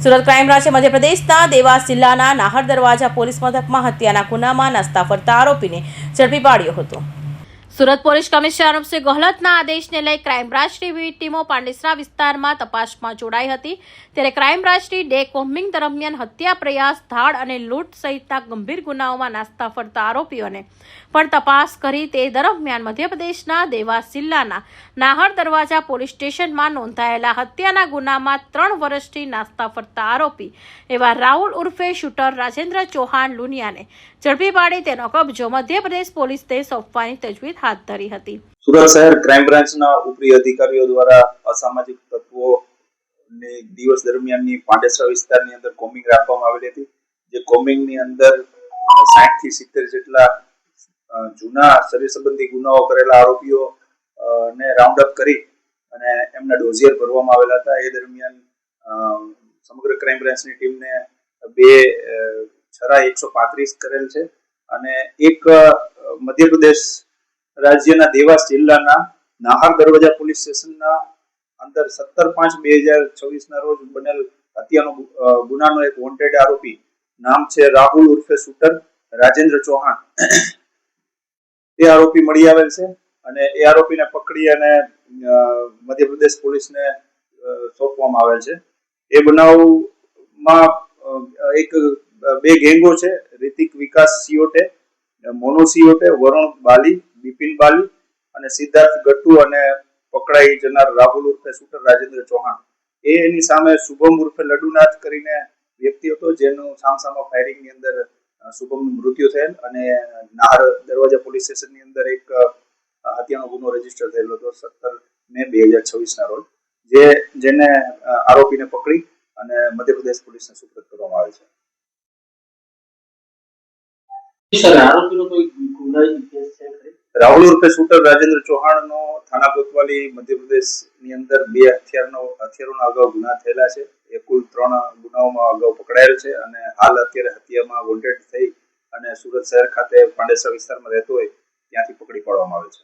Surat crime બ્રાન્ચે મધ્યપ્રદેશના દેવાસ જિલ્લાના નાહર દરવાજા પોલીસ મથકમાં હત્યાના ગુનામાં નાસ્તા ફરતા આરોપીને ઝડપી પાડ્યો હતો. સુરત પોલીસ કમિશનર અનુપસિંહ ગોહલતના આદેશને લઈ ક્રાઇમ બ્રાન્ચની વિવિધ ટીમો પાંડેસરા વિસ્તારમાં તપાસમાં જોડાઈ હતી. ત્યારે ક્રાઇમ બ્રાન્ચની ડે કોમ્બિંગ દરમિયાન હત્યા પ્રયાસ, ધાડ અને લૂંટ સહિતના ગંભીર ગુનાઓમાં નાસ્તા ફરતા આરોપીઓને પણ તપાસ કરી. તે દરમિયાન મધ્યપ્રદેશના દેવાસ જિલ્લાના નાહર દરવાજા પોલીસ સ્ટેશનમાં નોંધાયેલા હત્યાના ગુનામાં 3 વર્ષથી નાસ્તા ફરતા આરોપી એવા રાહુલ ઉર્ફે શૂટર રાજેન્દ્ર ચૌહાણ લુનિયાને ઝડપી પાડી તેનો કબજો મધ્યપ્રદેશ પોલીસને સોંપવાની તજવીજ હાથ ધરી હતી. સુરત શહેર ક્રાઇમ બ્રાન્ચના ઉપરી અધિકારીઓ દ્વારા અસામાજિક તત્વોને દિવસ દરમિયાનની પાંડેસરા વિસ્તારની અંદર કોમ્બિંગ રાખવામાં આવેલી હતી. જે કોમ્બિંગની અંદર 60 થી 70 જેટલા જૂના શરીર સંબંધી ગુનાઓ કરેલા આરોપીઓ ને રાઉન્ડ અપ કરી અને એમના ડોઝિયર ભરવામાં આવેલા હતા. એ દરમિયાન સમગ્ર ક્રાઇમ બ્રાન્ચની ટીમને 2 છરા 135 કરેલ છે અને એક મધ્યપ્રદેશ રાજ્યના દેવાસ જિલ્લાના નાહર દરવાજા પોલીસ સ્ટેશનના અંદર 17/5/2024 ના રોજ બનેલ હત્યાનો ગુનાનો એક વોન્ટેડ આરોપી નામ છે રાહુલ ઉર્ફે શૂટર રાજેન્દ્ર ચૌહાણ. તે આરોપી મળી આવેલ છે અને એ આરોપીને પકડી અને મધ્યપ્રદેશ પોલીસને સોંપવામાં આવેલ છે. એ બનાવમાં એક 2 ગેંગો છે, રિતિક વિકાસ સિયોટે, મોનો સિયોટે, વરુણ બાલી, બિપિન બાલી અને સિદ્ધાર્થ ગટ્ટુ અને પકડાઈ જનાર રાહુલ ઉર્ફે શૂટર રાજેન્દ્ર ચૌહાણ. એની સામે શુભમ ઉર્ફે લડુનાથ કરીને વ્યક્તિ હતો, જેનું સામસામા ફાયરિંગની અંદર શુભમનું મૃત્યુ થયેલ અને નાહર દરવાજા પોલીસ સ્ટેશનની અંદર એક હત્યાનો ગુનો રજીસ્ટર થયેલો હતો 17 મે 2026 ના રોજ, જેને આરોપીને પકડી અને મધ્યપ્રદેશ પોલીસને સુપરત કરવામાં આવે છે. રાહુલ ઉર્ફે શૂટર રાજેન્દ્ર ચૌહાણનો થાના કોતવાલી મધ્યપ્રદેશની અંદર 2 હથિયારોના અગાઉ ગુના થયેલા છે. એ કુલ 3 ગુનાઓમાં અગાઉ પકડાયેલ છે અને હાલ અત્યારે હત્યામાં વોન્ટેડ થઈ અને સુરત શહેર ખાતે પાંડેસરા વિસ્તારમાં રહેતો હોય ત્યાંથી પકડી પાડવામાં આવે છે.